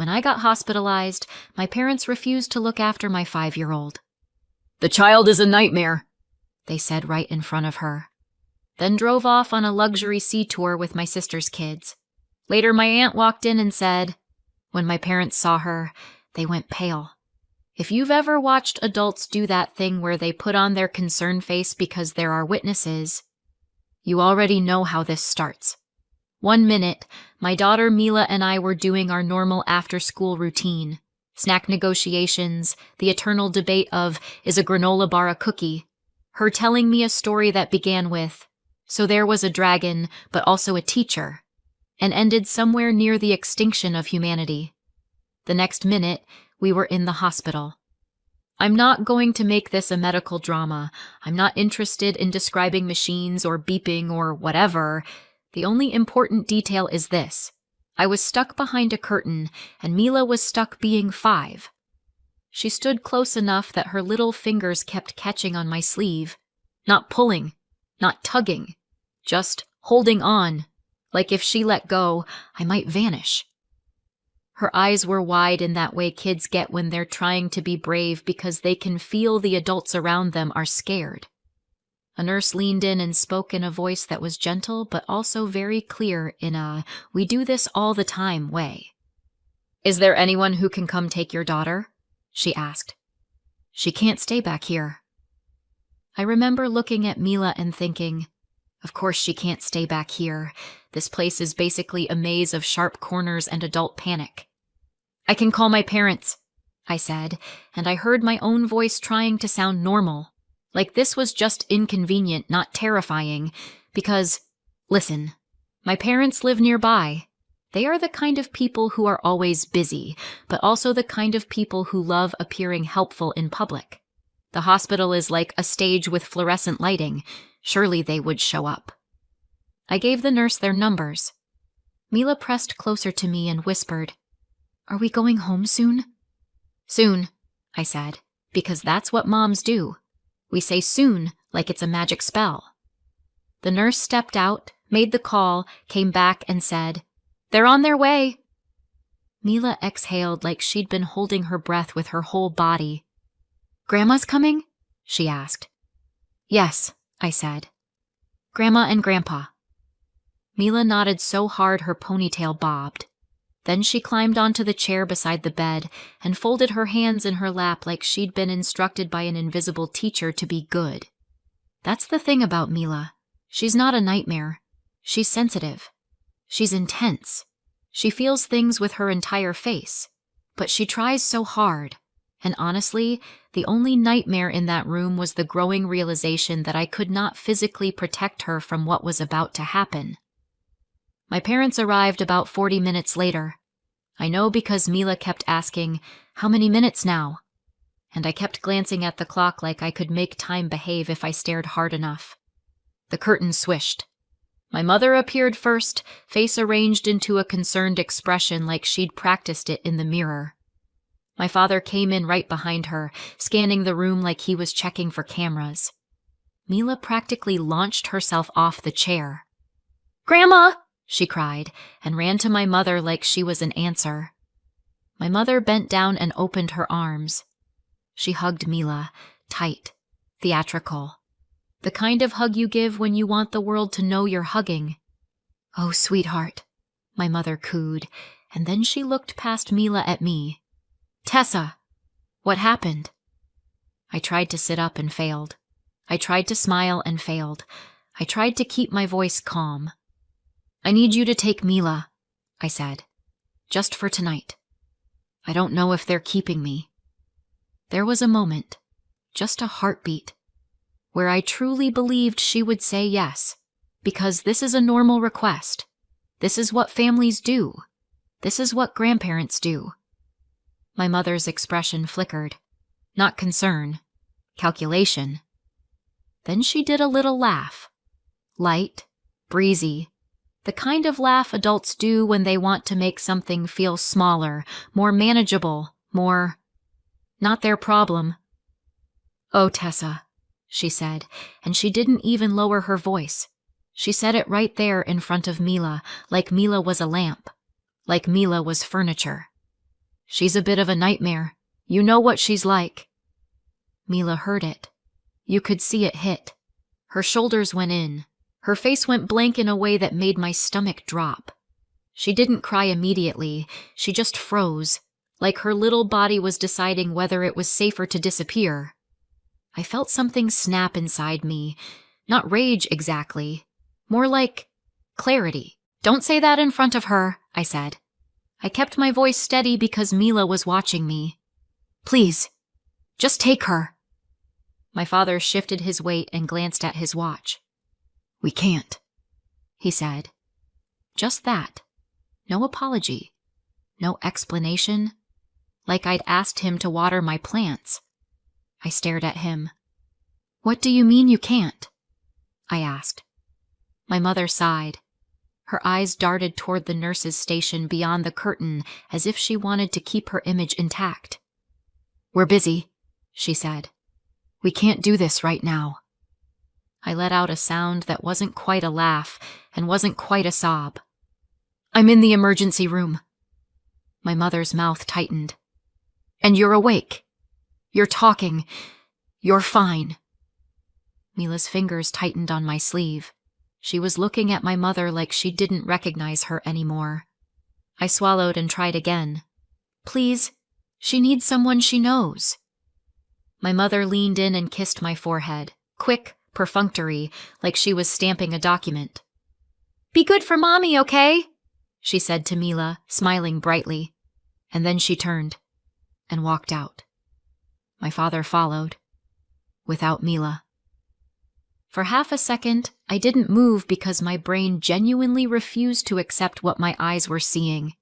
When I got hospitalized, my parents refused to look after my 5-year-old. "The child is a nightmare," they said right in front of her. Then drove off on a luxury sea tour with my sister's kids. Later, my aunt walked in and said, when my parents saw her, they went pale. If you've ever watched adults do that thing where they put on their concerned face because there are witnesses, you already know how this starts. One minute, my daughter Mila and I were doing our normal after-school routine. Snack negotiations, the eternal debate of, is a granola bar a cookie? Her telling me a story that began with, so there was a dragon, but also a teacher, and ended somewhere near the extinction of humanity. The next minute, we were in the hospital. I'm not going to make this a medical drama. I'm not interested in describing machines or beeping or whatever. The only important detail is this. I was stuck behind a curtain, and Mila was stuck being 5. She stood close enough that her little fingers kept catching on my sleeve. Not pulling, not tugging, just holding on, like if she let go, I might vanish. Her eyes were wide in that way kids get when they're trying to be brave because they can feel the adults around them are scared. A nurse leaned in and spoke in a voice that was gentle but also very clear in a "we do this all the time" way. "Is there anyone who can come take your daughter?" she asked. "She can't stay back here." I remember looking at Mila and thinking, of course she can't stay back here. This place is basically a maze of sharp corners and adult panic. "I can call my parents," I said, and I heard my own voice trying to sound normal. Like this was just inconvenient, not terrifying, because, listen, my parents live nearby. They are the kind of people who are always busy, but also the kind of people who love appearing helpful in public. The hospital is like a stage with fluorescent lighting. Surely they would show up. I gave the nurse their numbers. Mila pressed closer to me and whispered, "Are we going home soon?" "Soon," I said, because that's what moms do. We say soon like it's a magic spell. The nurse stepped out, made the call, came back and said, "They're on their way." Mila exhaled like she'd been holding her breath with her whole body. "Grandma's coming?" she asked. "Yes," I said. "Grandma and Grandpa." Mila nodded so hard her ponytail bobbed. Then she climbed onto the chair beside the bed and folded her hands in her lap like she'd been instructed by an invisible teacher to be good. That's the thing about Mila. She's not a nightmare. She's sensitive. She's intense. She feels things with her entire face. But she tries so hard. And honestly, the only nightmare in that room was the growing realization that I could not physically protect her from what was about to happen. My parents arrived about 40 minutes later. I know because Mila kept asking, "How many minutes now?" And I kept glancing at the clock like I could make time behave if I stared hard enough. The curtain swished. My mother appeared first, face arranged into a concerned expression like she'd practiced it in the mirror. My father came in right behind her, scanning the room like he was checking for cameras. Mila practically launched herself off the chair. "Grandma!" she cried, and ran to my mother like she was an answer. My mother bent down and opened her arms. She hugged Mila, tight, theatrical. The kind of hug you give when you want the world to know you're hugging. "Oh, sweetheart," my mother cooed, and then she looked past Mila at me. "Tessa, what happened?" I tried to sit up and failed. I tried to smile and failed. I tried to keep my voice calm. "I need you to take Mila," I said. "Just for tonight. I don't know if they're keeping me." There was a moment, just a heartbeat, where I truly believed she would say yes, because this is a normal request. This is what families do. This is what grandparents do. My mother's expression flickered. Not concern, calculation. Then she did a little laugh. Light, breezy. The kind of laugh adults do when they want to make something feel smaller, more manageable, more not their problem. "Oh, Tessa," she said, and she didn't even lower her voice. She said it right there in front of Mila, like Mila was a lamp, like Mila was furniture. She's a bit of a nightmare. You know what she's like." Mila heard it. You could see it hit. Her shoulders went in. Her face went blank in a way that made my stomach drop. She didn't cry immediately. She just froze, like her little body was deciding whether it was safer to disappear. I felt something snap inside me. Not rage exactly. More like clarity. "Don't say that in front of her," I said. I kept my voice steady because Mila was watching me. "Please, just take her." My father shifted his weight and glanced at his watch. "We can't," he said. Just that. No apology. No explanation. Like I'd asked him to water my plants. I stared at him. "What do you mean you can't?" I asked. My mother sighed. Her eyes darted toward the nurse's station beyond the curtain as if she wanted to keep her image intact. "We're busy," she said. "We can't do this right now." I let out a sound that wasn't quite a laugh and wasn't quite a sob. "I'm in the emergency room." My mother's mouth tightened. "And you're awake. You're talking. You're fine." Mila's fingers tightened on my sleeve. She was looking at my mother like she didn't recognize her anymore. I swallowed and tried again. "Please, she needs someone she knows." My mother leaned in and kissed my forehead, quick, perfunctory, like she was stamping a document. "Be good for Mommy, okay?" she said to Mila, smiling brightly. And then she turned and walked out. My father followed, without Mila. For half a second, I didn't move because my brain genuinely refused to accept what my eyes were seeing.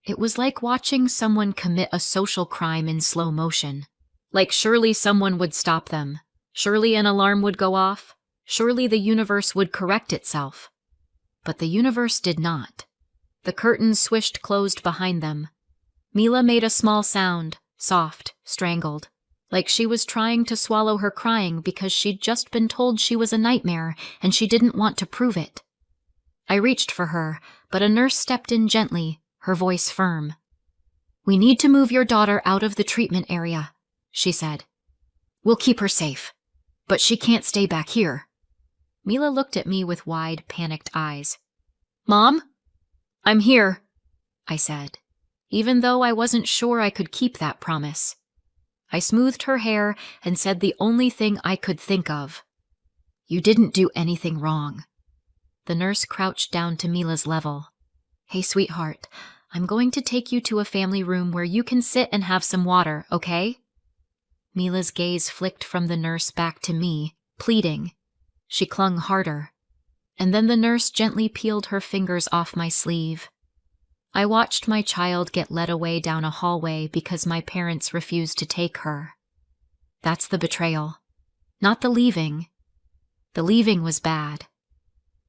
It was like watching someone commit a social crime in slow motion. Like surely someone would stop them. Surely an alarm would go off. Surely the universe would correct itself. But the universe did not. The curtains swished closed behind them. Mila made a small sound, soft, strangled. Like she was trying to swallow her crying because she'd just been told she was a nightmare and she didn't want to prove it. I reached for her, but a nurse stepped in gently, her voice firm. "We need to move your daughter out of the treatment area," she said. "We'll keep her safe, but she can't stay back here." Mila looked at me with wide, panicked eyes. "Mom? I'm here," I said, even though I wasn't sure I could keep that promise. I smoothed her hair and said the only thing I could think of. "You didn't do anything wrong." The nurse crouched down to Mila's level. "Hey, sweetheart, I'm going to take you to a family room where you can sit and have some water, okay?" Mila's gaze flicked from the nurse back to me, pleading. She clung harder. And then the nurse gently peeled her fingers off my sleeve. I watched my child get led away down a hallway because my parents refused to take her. That's the betrayal. Not the leaving. The leaving was bad.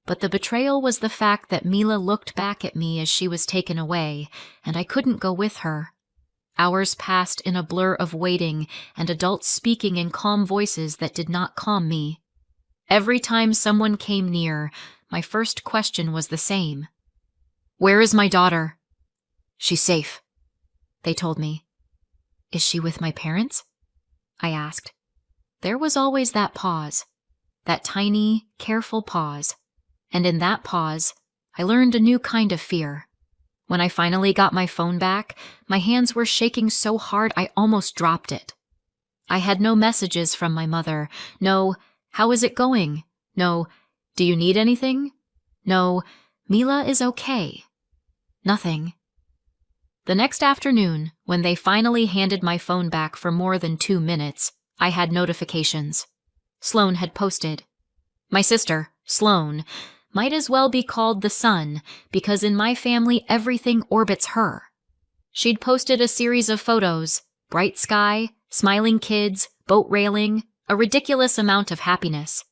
But the betrayal was the fact that Mila looked back at me as she was taken away, and I couldn't go with her. Hours passed in a blur of waiting and adults speaking in calm voices that did not calm me. Every time someone came near, my first question was the same. "Where is my daughter?" "She's safe," they told me. "Is she with my parents?" I asked. There was always that pause, that tiny, careful pause. And in that pause, I learned a new kind of fear. When I finally got my phone back, my hands were shaking so hard I almost dropped it. I had no messages from my mother. No, "How is it going?" No, "Do you need anything?" No, "Mila is okay." Nothing. The next afternoon, when they finally handed my phone back for more than 2 minutes, I had notifications. Sloane had posted. My sister, Sloane, might as well be called the sun, because in my family everything orbits her. She'd posted a series of photos, bright sky, smiling kids, boat railing, a ridiculous amount of happiness.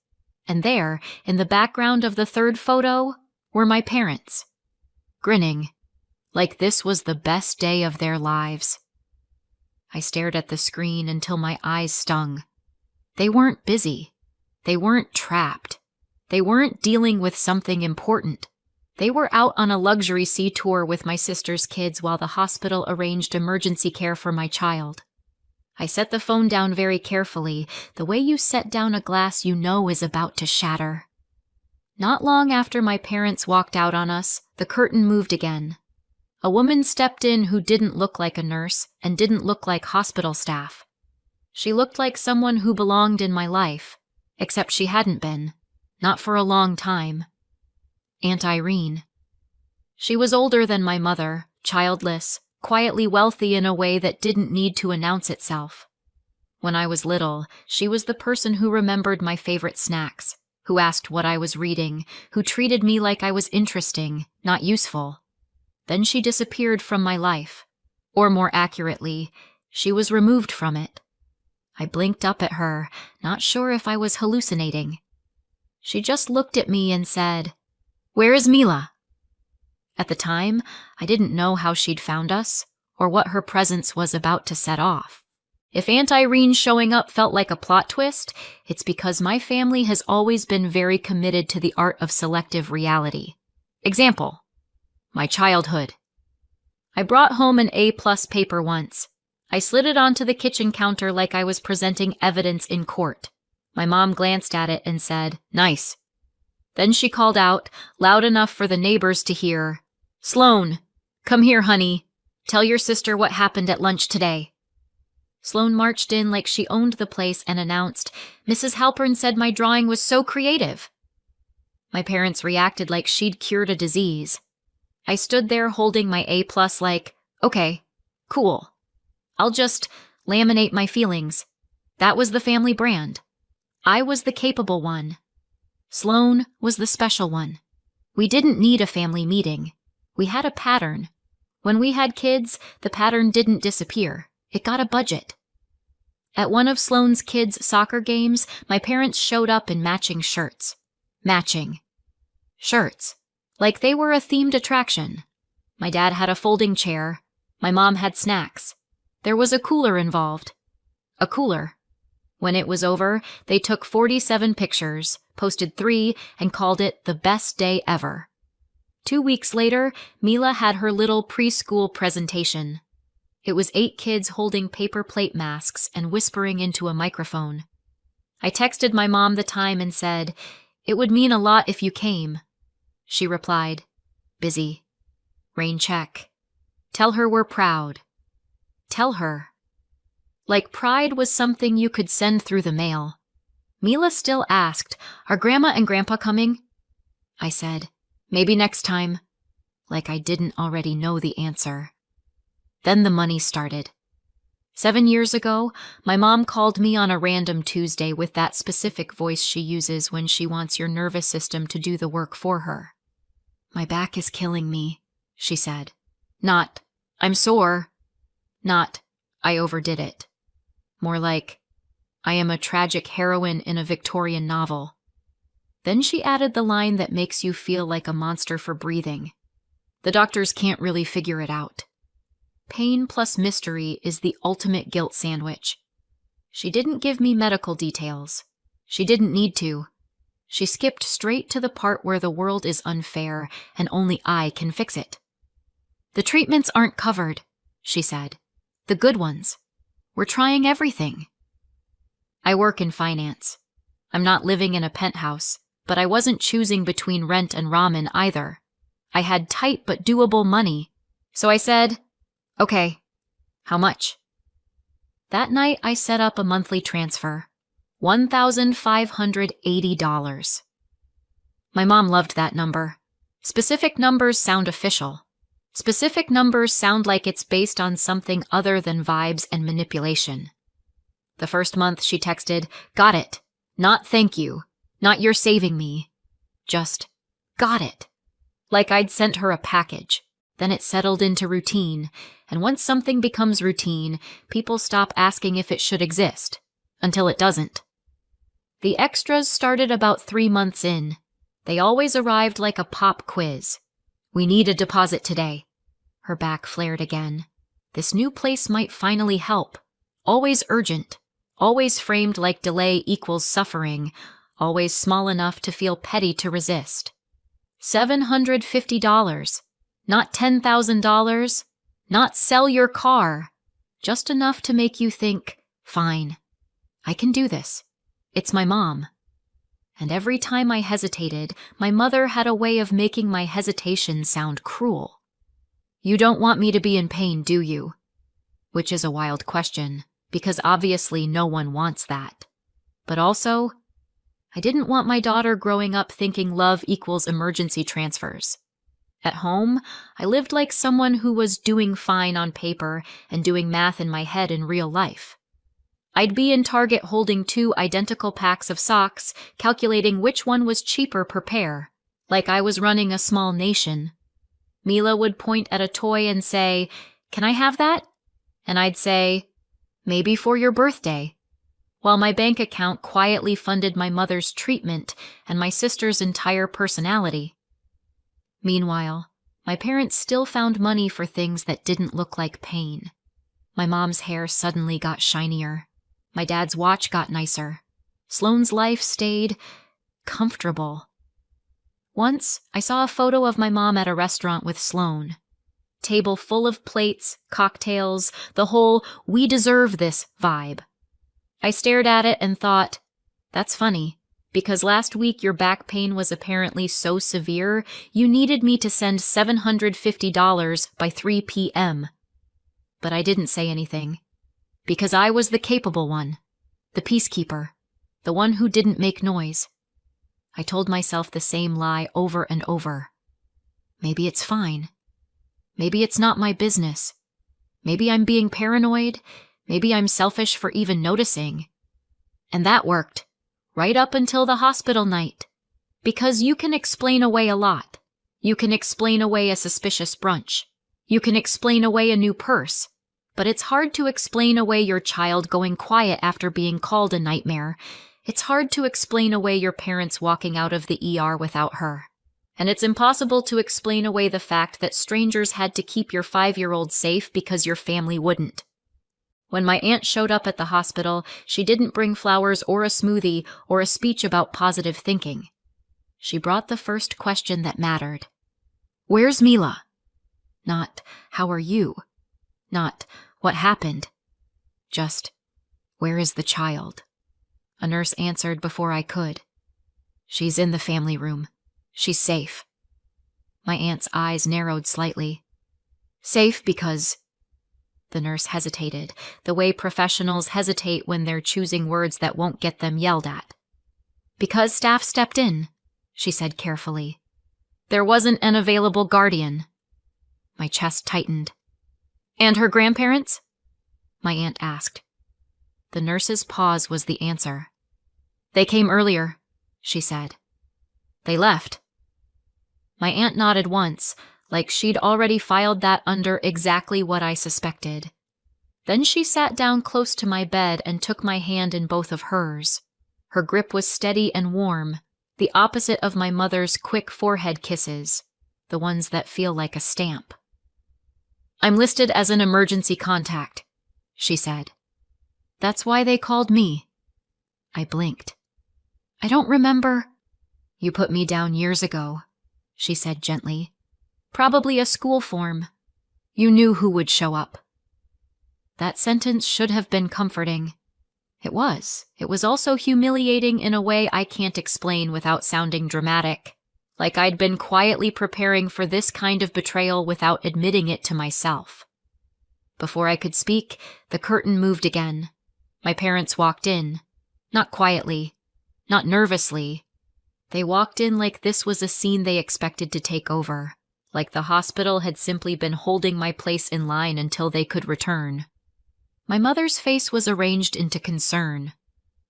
And there, in the background of the third photo, were my parents, grinning, like this was the best day of their lives. I stared at the screen until my eyes stung. They weren't busy. They weren't trapped. They weren't dealing with something important. They were out on a luxury sea tour with my sister's kids while the hospital arranged emergency care for my child. I set the phone down very carefully, the way you set down a glass you know is about to shatter. Not long after my parents walked out on us, the curtain moved again. A woman stepped in who didn't look like a nurse and didn't look like hospital staff. She looked like someone who belonged in my life, except she hadn't been, not for a long time. Aunt Irene. She was older than my mother, childless, quietly wealthy in a way that didn't need to announce itself. When I was little, she was the person who remembered my favorite snacks, who asked what I was reading, who treated me like I was interesting, not useful. Then she disappeared from my life. Or more accurately, she was removed from it. I blinked up at her, not sure if I was hallucinating. She just looked at me and said, "Where is Mila?" At the time, I didn't know how she'd found us, or what her presence was about to set off. If Aunt Irene showing up felt like a plot twist, it's because my family has always been very committed to the art of selective reality. Example: my childhood. I brought home an A+ paper once. I slid it onto the kitchen counter like I was presenting evidence in court. My mom glanced at it and said, "Nice." Then she called out, loud enough for the neighbors to hear, "Sloan, come here, honey. Tell your sister what happened at lunch today." Sloan marched in like she owned the place and announced, "Mrs. Halpern said my drawing was so creative." My parents reacted like she'd cured a disease. I stood there holding my A+ like, "Okay, cool. I'll just laminate my feelings." That was the family brand. I was the capable one. Sloan was the special one. We didn't need a family meeting. We had a pattern. When we had kids, the pattern didn't disappear. It got a budget. At one of Sloan's kids' soccer games, my parents showed up in matching shirts. Matching. Shirts. Like they were a themed attraction. My dad had a folding chair. My mom had snacks. There was a cooler involved. A cooler. When it was over, they took 47 pictures, posted 3, and called it the best day ever. 2 weeks later, Mila had her little preschool presentation. It was 8 kids holding paper plate masks and whispering into a microphone. I texted my mom the time and said, "It would mean a lot if you came." She replied, "Busy. Rain check. Tell her we're proud." Tell her. Like pride was something you could send through the mail. Mila still asked, "Are Grandma and Grandpa coming?" I said, "Maybe next time," like I didn't already know the answer. Then the money started. 7 years ago, my mom called me on a random Tuesday with that specific voice she uses when she wants your nervous system to do the work for her. "My back is killing me," she said. Not, "I'm sore." Not, "I overdid it." More like, "I am a tragic heroine in a Victorian novel." Then she added the line that makes you feel like a monster for breathing. "The doctors can't really figure it out." Pain plus mystery is the ultimate guilt sandwich. She didn't give me medical details. She didn't need to. She skipped straight to the part where the world is unfair and only I can fix it. "The treatments aren't covered," she said. "The good ones. We're trying everything." I work in finance. I'm not living in a penthouse, but I wasn't choosing between rent and ramen either. I had tight but doable money, so I said, "Okay, how much?" That night I set up a monthly transfer, $1,580. My mom loved that number. Specific numbers sound official. Specific numbers sound like it's based on something other than vibes and manipulation. The first month she texted, "Got it. Not thank you. Not you're saving me. Just, got it." Like I'd sent her a package. Then it settled into routine, and once something becomes routine, people stop asking if it should exist, until it doesn't. The extras started about 3 months in. They always arrived like a pop quiz. "We need a deposit today." Her back flared again. This new place might finally help. Always urgent. Always framed like delay equals suffering. Always small enough to feel petty to resist. $750. Not $10,000. Not sell your car. Just enough to make you think, fine, I can do this. It's my mom. And every time I hesitated, my mother had a way of making my hesitation sound cruel. You don't want me to be in pain, do you? Which is a wild question, because obviously no one wants that. But also, I didn't want my daughter growing up thinking love equals emergency transfers. At home, I lived like someone who was doing fine on paper and doing math in my head in real life. I'd be in Target holding 2 identical packs of socks, calculating which one was cheaper per pair, like I was running a small nation. Mila would point at a toy and say, "Can I have that?" And I'd say, "Maybe for your birthday," while my bank account quietly funded my mother's treatment and my sister's entire personality. Meanwhile, my parents still found money for things that didn't look like pain. My mom's hair suddenly got shinier. My dad's watch got nicer. Sloane's life stayed comfortable. Once, I saw a photo of my mom at a restaurant with Sloane. Table full of plates, cocktails, the whole "we deserve this" vibe. I stared at it and thought, that's funny, because last week your back pain was apparently so severe you needed me to send $750 by 3 p.m. But I didn't say anything. Because I was the capable one, the peacekeeper, the one who didn't make noise. I told myself the same lie over and over. Maybe it's fine. Maybe it's not my business. Maybe I'm being paranoid. Maybe I'm selfish for even noticing. And that worked, right up until the hospital night. Because you can explain away a lot. You can explain away a suspicious brunch. You can explain away a new purse. But it's hard to explain away your child going quiet after being called a nightmare. It's hard to explain away your parents walking out of the ER without her. And it's impossible to explain away the fact that strangers had to keep your 5-year-old safe because your family wouldn't. When my aunt showed up at the hospital, she didn't bring flowers or a smoothie or a speech about positive thinking. She brought the first question that mattered. "Where's Mila?" Not, "How are you?" Not, "What happened?" Just, "Where is the child?" A nurse answered before I could. "She's in the family room. She's safe." My aunt's eyes narrowed slightly. "Safe because—" The nurse hesitated, the way professionals hesitate when they're choosing words that won't get them yelled at. "Because staff stepped in," she said carefully. "There wasn't an available guardian." My chest tightened. "And her grandparents?" my aunt asked. The nurse's pause was the answer. "They came earlier," she said. "They left." My aunt nodded once, like she'd already filed that under exactly what I suspected. Then she sat down close to my bed and took my hand in both of hers. Her grip was steady and warm, the opposite of my mother's quick forehead kisses, the ones that feel like a stamp. "I'm listed as an emergency contact," she said. "That's why they called me." I blinked. "I don't remember—" "You put me down years ago," she said gently. "Probably a school form. You knew who would show up." That sentence should have been comforting. It was. It was also humiliating in a way I can't explain without sounding dramatic. Like I'd been quietly preparing for this kind of betrayal without admitting it to myself. Before I could speak, the curtain moved again. My parents walked in. Not quietly. Not nervously. They walked in like this was a scene they expected to take over. Like the hospital had simply been holding my place in line until they could return. My mother's face was arranged into concern.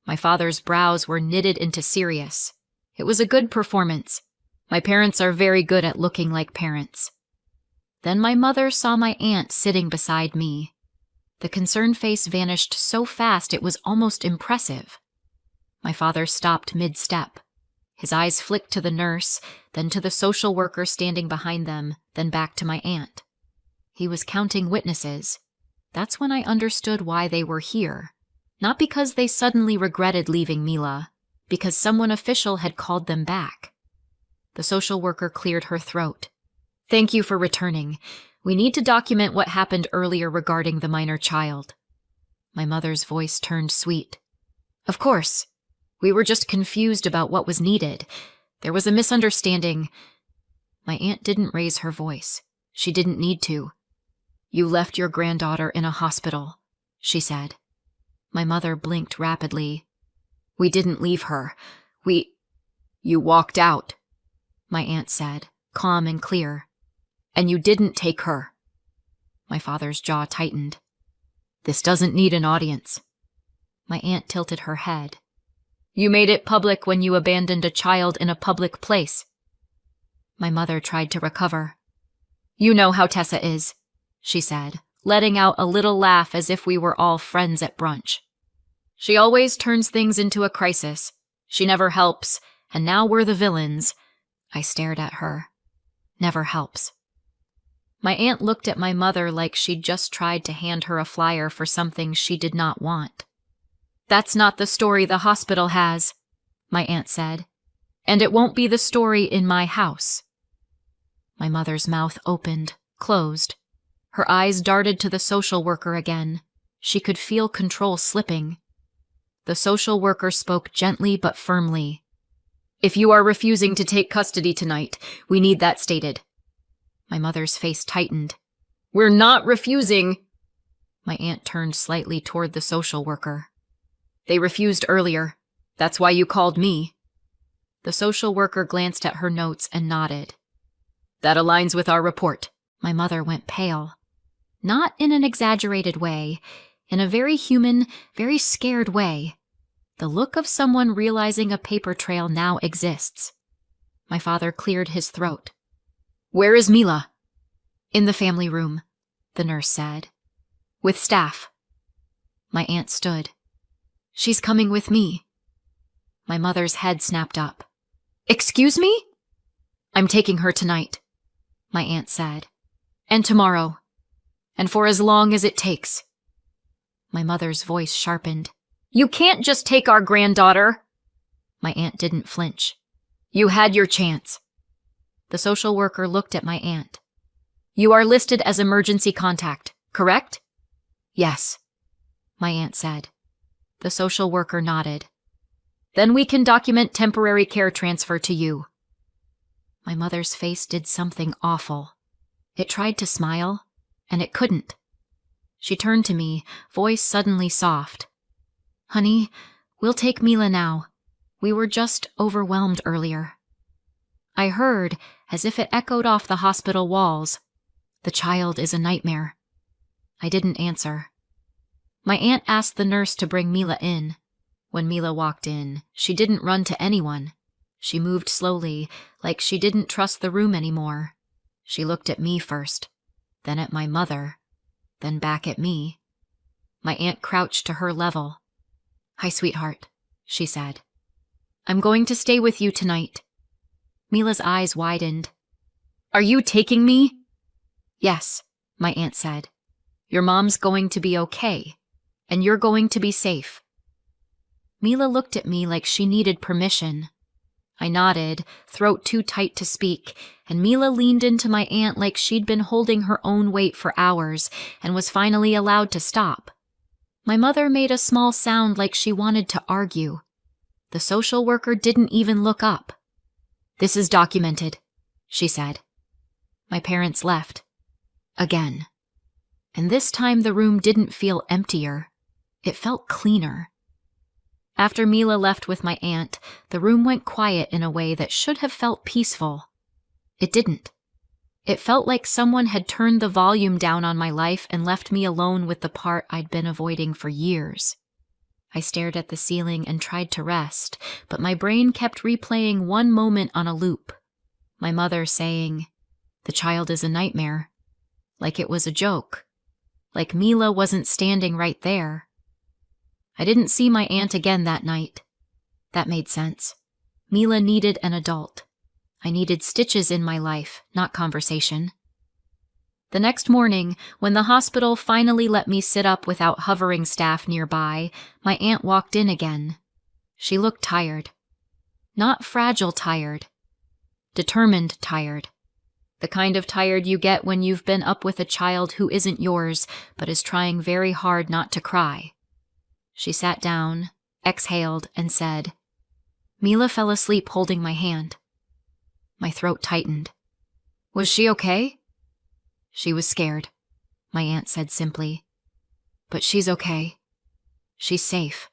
My father's brows were knitted into serious. It was a good performance. My parents are very good at looking like parents. Then my mother saw my aunt sitting beside me. The concerned face vanished so fast it was almost impressive. My father stopped mid-step. His eyes flicked to the nurse, then to the social worker standing behind them, then back to my aunt. He was counting witnesses. That's when I understood why they were here. Not because they suddenly regretted leaving Mila, because someone official had called them back. The social worker cleared her throat. Thank you for returning. We need to document what happened earlier regarding the minor child. My mother's voice turned sweet. Of course. We were just confused about what was needed. There was a misunderstanding. My aunt didn't raise her voice. She didn't need to. You left your granddaughter in a hospital, she said. My mother blinked rapidly. We didn't leave her. You walked out, my aunt said, calm and clear. And you didn't take her. My father's jaw tightened. This doesn't need an audience. My aunt tilted her head. You made it public when you abandoned a child in a public place. My mother tried to recover. You know how Tessa is, she said, letting out a little laugh as if we were all friends at brunch. She always turns things into a crisis. She never helps, and now we're the villains. I stared at her. Never helps. My aunt looked at my mother like she'd just tried to hand her a flyer for something she did not want. That's not the story the hospital has, my aunt said, and it won't be the story in my house. My mother's mouth opened, closed. Her eyes darted to the social worker again. She could feel control slipping. The social worker spoke gently but firmly. If you are refusing to take custody tonight, we need that stated. My mother's face tightened. We're not refusing. My aunt turned slightly toward the social worker. They refused earlier. That's why you called me. The social worker glanced at her notes and nodded. That aligns with our report. My mother went pale. Not in an exaggerated way, in a very human, very scared way. The look of someone realizing a paper trail now exists. My father cleared his throat. Where is Mila? In the family room, the nurse said. With staff. My aunt stood. She's coming with me. My mother's head snapped up. Excuse me? I'm taking her tonight, my aunt said. And tomorrow. And for as long as it takes. My mother's voice sharpened. You can't just take our granddaughter. My aunt didn't flinch. You had your chance. The social worker looked at my aunt. You are listed as emergency contact, correct? Yes, my aunt said. The social worker nodded. Then we can document temporary care transfer to you. My mother's face did something awful. It tried to smile, and it couldn't. She turned to me, voice suddenly soft. Honey, we'll take Mila now. We were just overwhelmed earlier. I heard, as if it echoed off the hospital walls, the child is a nightmare. I didn't answer. My aunt asked the nurse to bring Mila in. When Mila walked in, she didn't run to anyone. She moved slowly, like she didn't trust the room anymore. She looked at me first, then at my mother, then back at me. My aunt crouched to her level. Hi, sweetheart, she said. I'm going to stay with you tonight. Mila's eyes widened. Are you taking me? Yes, my aunt said. Your mom's going to be okay, and you're going to be safe. Mila looked at me like she needed permission. I nodded, throat too tight to speak, and Mila leaned into my aunt like she'd been holding her own weight for hours and was finally allowed to stop. My mother made a small sound like she wanted to argue. The social worker didn't even look up. This is documented, she said. My parents left. Again. And this time the room didn't feel emptier. It felt cleaner. After Mila left with my aunt, the room went quiet in a way that should have felt peaceful. It didn't. It felt like someone had turned the volume down on my life and left me alone with the part I'd been avoiding for years. I stared at the ceiling and tried to rest, but my brain kept replaying one moment on a loop. My mother saying, "The child is a nightmare," like it was a joke, like Mila wasn't standing right there. I didn't see my aunt again that night. That made sense. Mila needed an adult. I needed stitches in my life, not conversation. The next morning, when the hospital finally let me sit up without hovering staff nearby, my aunt walked in again. She looked tired. Not fragile tired. Determined tired. The kind of tired you get when you've been up with a child who isn't yours, but is trying very hard not to cry. She sat down, exhaled, and said, Mila fell asleep holding my hand. My throat tightened. Was she okay? She was scared, my aunt said simply. But she's okay. She's safe.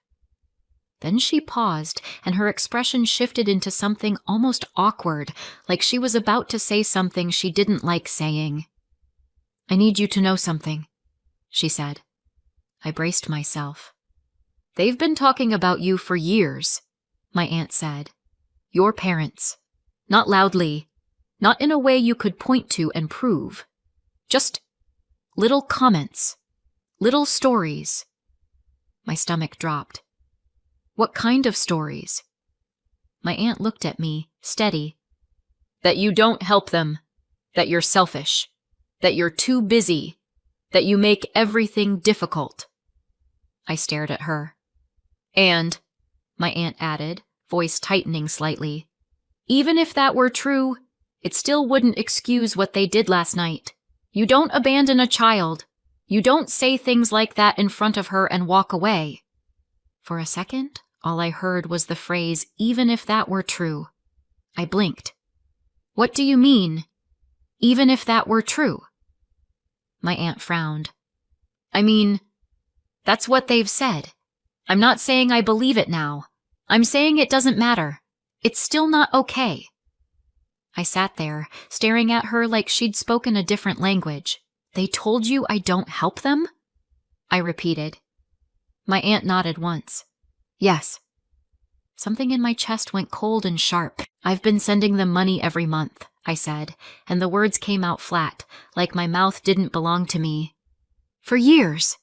Then she paused, and her expression shifted into something almost awkward, like she was about to say something she didn't like saying. I need you to know something, she said. I braced myself. They've been talking about you for years, my aunt said. Your parents. Not loudly. Not in a way you could point to and prove. Just little comments. Little stories. My stomach dropped. What kind of stories? My aunt looked at me, steady. That you don't help them. That you're selfish. That you're too busy. That you make everything difficult. I stared at her. And, my aunt added, voice tightening slightly, even if that were true, it still wouldn't excuse what they did last night. You don't abandon a child. You don't say things like that in front of her and walk away. For a second, all I heard was the phrase, even if that were true. I blinked. What do you mean, even if that were true? My aunt frowned. I mean, that's what they've said. I'm not saying I believe it now. I'm saying it doesn't matter. It's still not okay. I sat there, staring at her like she'd spoken a different language. They told you I don't help them? I repeated. My aunt nodded once. Yes. Something in my chest went cold and sharp. I've been sending them money every month, I said, and the words came out flat, like my mouth didn't belong to me. For years.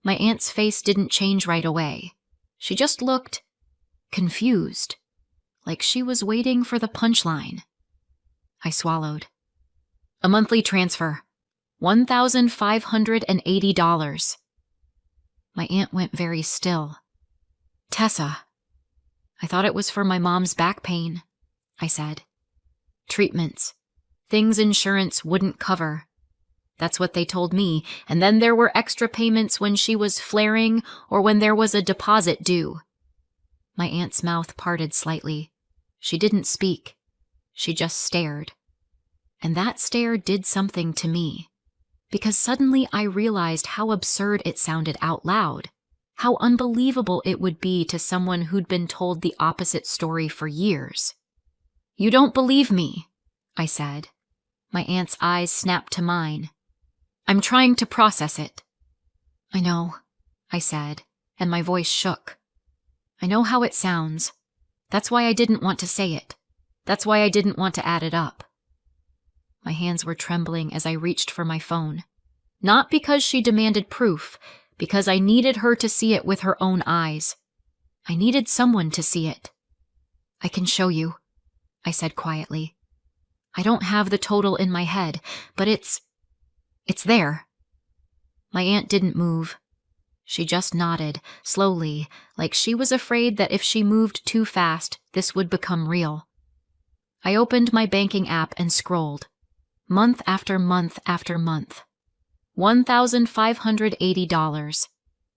My aunt's face didn't change right away. She just looked confused, like she was waiting for the punchline. I swallowed. A monthly transfer. $1,580. My aunt went very still. Tessa. I thought it was for my mom's back pain, I said. Treatments. Things insurance wouldn't cover. That's what they told me, and then there were extra payments when she was flaring or when there was a deposit due. My aunt's mouth parted slightly. She didn't speak. She just stared. And that stare did something to me, because suddenly I realized how absurd it sounded out loud, how unbelievable it would be to someone who'd been told the opposite story for years. You don't believe me, I said. My aunt's eyes snapped to mine. I'm trying to process it. I know, I said, and my voice shook. I know how it sounds. That's why I didn't want to say it. That's why I didn't want to add it up. My hands were trembling as I reached for my phone. Not because she demanded proof, because I needed her to see it with her own eyes. I needed someone to see it. I can show you, I said quietly. I don't have the total in my head, but it's there. My aunt didn't move. She just nodded, slowly, like she was afraid that if she moved too fast, this would become real. I opened my banking app and scrolled. Month after month after month. $1,580.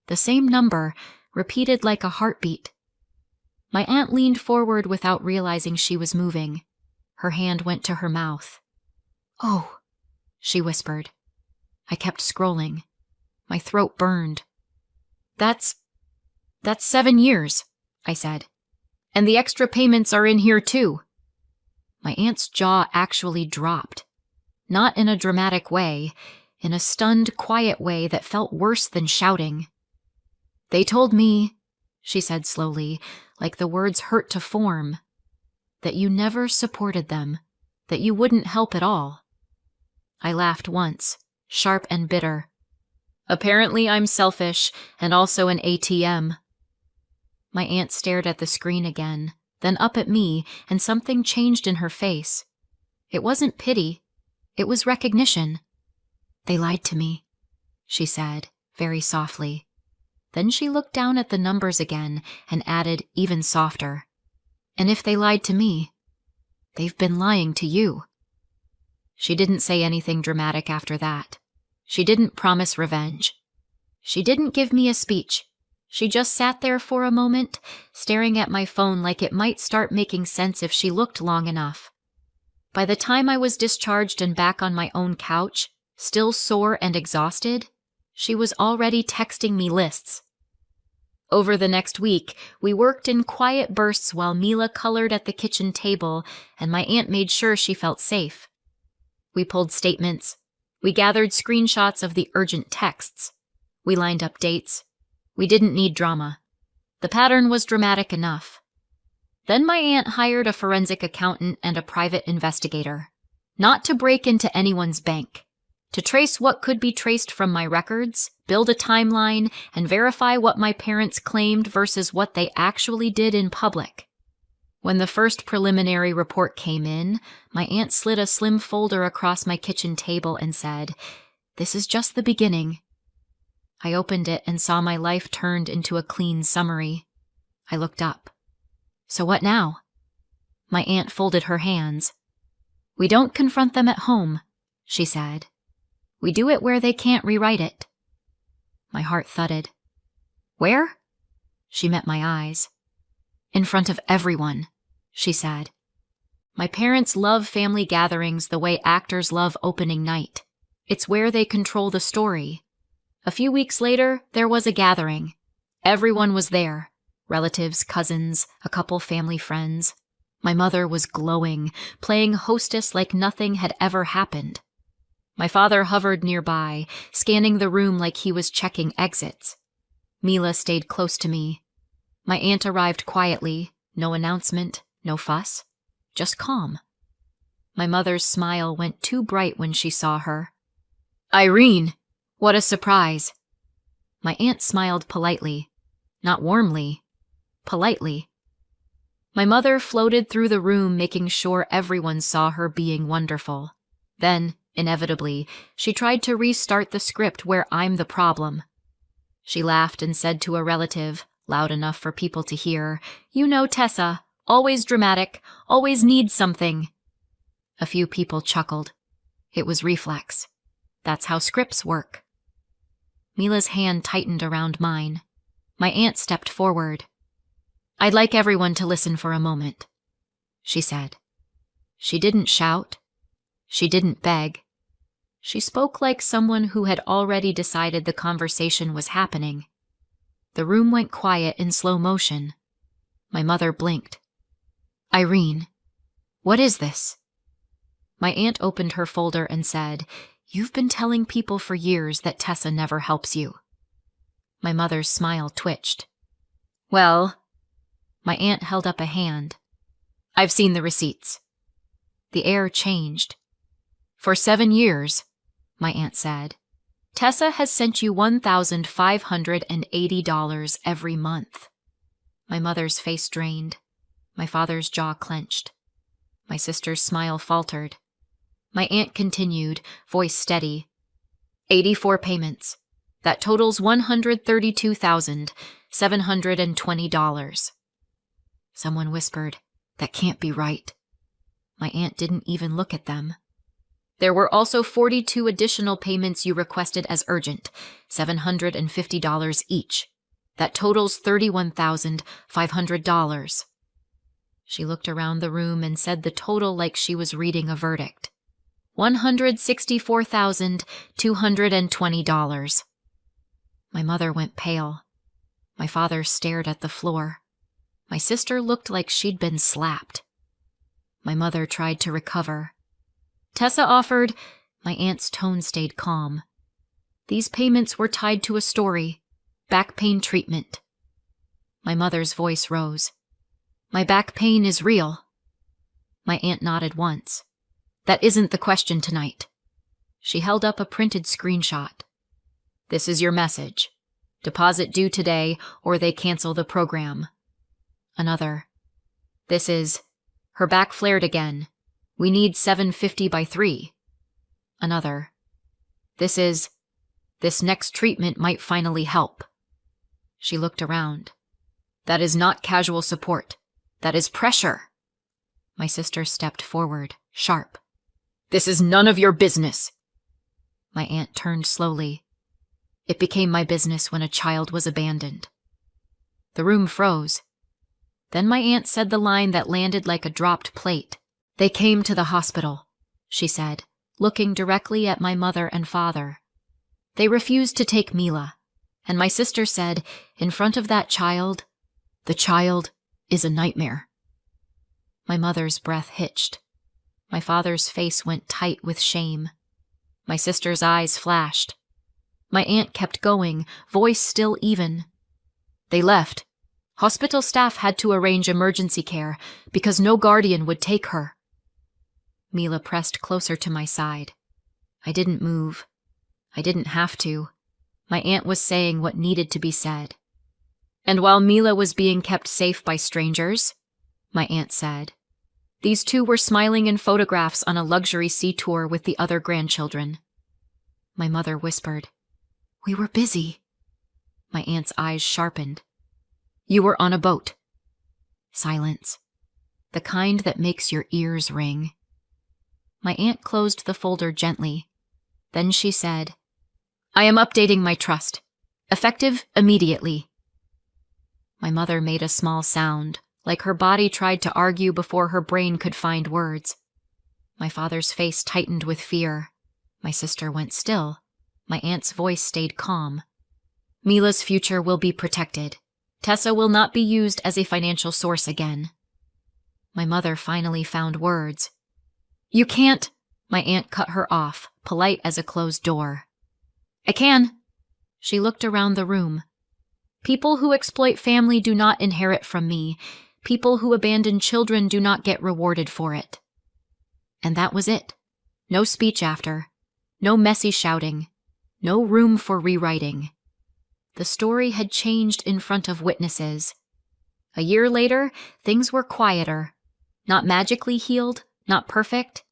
The same number, repeated like a heartbeat. My aunt leaned forward without realizing she was moving. Her hand went to her mouth. Oh, she whispered. I kept scrolling. My throat burned. That's 7 years, I said. And the extra payments are in here too. My aunt's jaw actually dropped. Not in a dramatic way, in a stunned, quiet way that felt worse than shouting. They told me, she said slowly, like the words hurt to form, that you never supported them, that you wouldn't help at all. I laughed once, sharp and bitter. Apparently I'm selfish and also an ATM. My aunt stared at the screen again, then up at me, and something changed in her face. It wasn't pity. It was recognition. They lied to me, she said, very softly. Then she looked down at the numbers again and added even softer. And if they lied to me, They've been lying to you." She didn't say anything dramatic after that. She didn't promise revenge. She didn't give me a speech. She just sat there for a moment, staring at my phone like it might start making sense if she looked long enough. By the time I was discharged and back on my own couch, still sore and exhausted, she was already texting me lists. Over the next week, we worked in quiet bursts while Mila colored at the kitchen table and my aunt made sure she felt safe. We pulled statements. We gathered screenshots of the urgent texts. We lined up dates. We didn't need drama. The pattern was dramatic enough. Then my aunt hired a forensic accountant and a private investigator. Not to break into anyone's bank. To trace what could be traced from my records, build a timeline, and verify what my parents claimed versus what they actually did in public. When the first preliminary report came in, my aunt slid a slim folder across my kitchen table and said, "This is just the beginning." I opened it and saw my life turned into a clean summary. I looked up. "So what now?" My aunt folded her hands. "We don't confront them at home," she said. "We do it where they can't rewrite it." My heart thudded. "Where?" She met my eyes. "In front of everyone," she said. "My parents love family gatherings the way actors love opening night. It's where they control the story. A few weeks later, there was a gathering. Everyone was there. Relatives, cousins, a couple family friends. My mother was glowing, playing hostess like nothing had ever happened. My father hovered nearby, scanning the room like he was checking exits. Mila stayed close to me. My aunt arrived quietly, no announcement, no fuss, just calm. My mother's smile went too bright when she saw her. "Irene! What a surprise!" My aunt smiled politely. Not warmly. Politely. My mother floated through the room, making sure everyone saw her being wonderful. Then, inevitably, she tried to restart the script where I'm the problem. She laughed and said to a relative, loud enough for people to hear, "You know Tessa, always dramatic, always needs something." A few people chuckled. It was reflex. That's how scripts work. Mila's hand tightened around mine. My aunt stepped forward. "I'd like everyone to listen for a moment," she said. She didn't shout. She didn't beg. She spoke like someone who had already decided the conversation was happening. The room went quiet in slow motion. My mother blinked. "Irene, what is this?" My aunt opened her folder and said, "You've been telling people for years that Tessa never helps you." My mother's smile twitched. "Well," my aunt held up a hand. "I've seen the receipts." The air changed. "For 7 years," my aunt said, "Tessa has sent you $1,580 every month." My mother's face drained. My father's jaw clenched. My sister's smile faltered. My aunt continued, voice steady. 84 payments. That totals $132,720. Someone whispered, "That can't be right." My aunt didn't even look at them. "There were also 42 additional payments you requested as urgent, $750 each. That totals $31,500. She looked around the room and said the total like she was reading a verdict. $164,220. My mother went pale. My father stared at the floor. My sister looked like she'd been slapped. My mother tried to recover. Tessa offered. My aunt's tone stayed calm. These payments were tied to a story. Back pain treatment. My mother's voice rose. "My back pain is real." My aunt nodded once. "That isn't the question tonight." She held up a printed screenshot. "This is your message. Deposit due today or they cancel the program." Another. "This is, her back flared again. We need 750 by 3. Another. "This is, this next treatment might finally help." She looked around. "That is not casual support. That is pressure." My sister stepped forward, sharp. "This is none of your business." My aunt turned slowly. "It became my business when a child was abandoned." The room froze. Then my aunt said the line that landed like a dropped plate. "They came to the hospital," she said, looking directly at my mother and father. "They refused to take Mila, and my sister said, in front of that child, 'The child is a nightmare.'" My mother's breath hitched. My father's face went tight with shame. My sister's eyes flashed. My aunt kept going, voice still even. "They left. Hospital staff had to arrange emergency care because no guardian would take her." Mila pressed closer to my side. I didn't move. I didn't have to. My aunt was saying what needed to be said. "And while Mila was being kept safe by strangers," my aunt said, "these two were smiling in photographs on a luxury sea tour with the other grandchildren." My mother whispered, "We were busy." My aunt's eyes sharpened. "You were on a boat." Silence. The kind that makes your ears ring. My aunt closed the folder gently. Then she said, "I am updating my trust. Effective immediately." My mother made a small sound, like her body tried to argue before her brain could find words. My father's face tightened with fear. My sister went still. My aunt's voice stayed calm. "Mila's future will be protected. Tessa will not be used as a financial source again." My mother finally found words. "You can't," my aunt cut her off, polite as a closed door. "I can." She looked around the room. "People who exploit family do not inherit from me. People who abandon children do not get rewarded for it." And that was it. No speech after. No messy shouting. No room for rewriting. The story had changed in front of witnesses. A year later, things were quieter. Not magically healed, not perfect.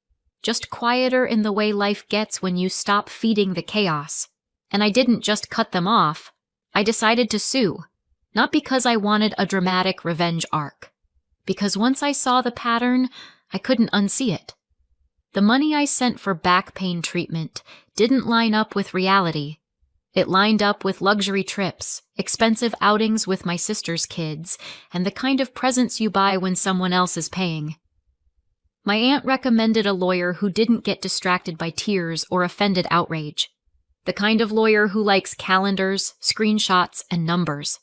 Just quieter in the way life gets when you stop feeding the chaos. And I didn't just cut them off. I decided to sue. Not because I wanted a dramatic revenge arc. Because once I saw the pattern, I couldn't unsee it. The money I sent for back pain treatment didn't line up with reality. It lined up with luxury trips, expensive outings with my sister's kids, and the kind of presents you buy when someone else is paying. My aunt recommended a lawyer who didn't get distracted by tears or offended outrage. The kind of lawyer who likes calendars, screenshots, and numbers.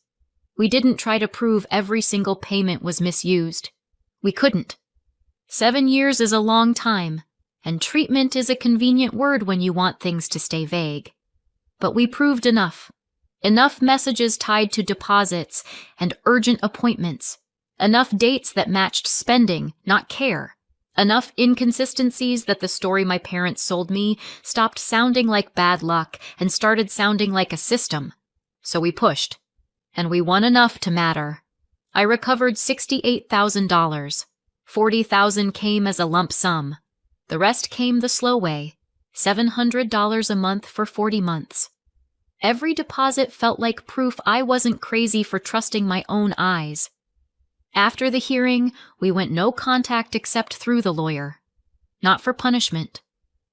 We didn't try to prove every single payment was misused. We couldn't. 7 years is a long time, and treatment is a convenient word when you want things to stay vague. But we proved enough. Enough messages tied to deposits and urgent appointments. Enough dates that matched spending, not care. Enough inconsistencies that the story my parents sold me stopped sounding like bad luck and started sounding like a system. So we pushed. And we won enough to matter. I recovered $68,000. $40,000 came as a lump sum. The rest came the slow way. $700 a month for 40 months. Every deposit felt like proof I wasn't crazy for trusting my own eyes. After the hearing, we went no contact except through the lawyer. Not for punishment.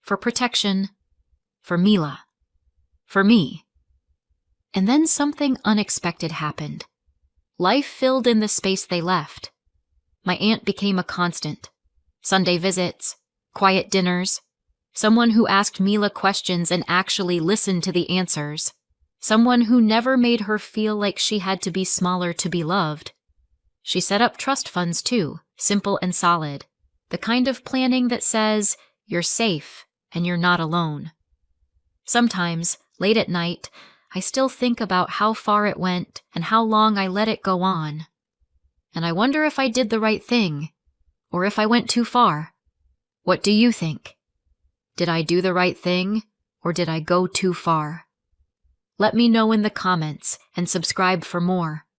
For protection. For Mila. For me. And then something unexpected happened. Life filled in the space they left. My aunt became a constant. Sunday visits. Quiet dinners. Someone who asked Mila questions and actually listened to the answers. Someone who never made her feel like she had to be smaller to be loved. She set up trust funds too, simple and solid. The kind of planning that says, you're safe and you're not alone. Sometimes, late at night, I still think about how far it went and how long I let it go on. And I wonder if I did the right thing, or if I went too far. What do you think? Did I do the right thing, or did I go too far? Let me know in the comments and subscribe for more.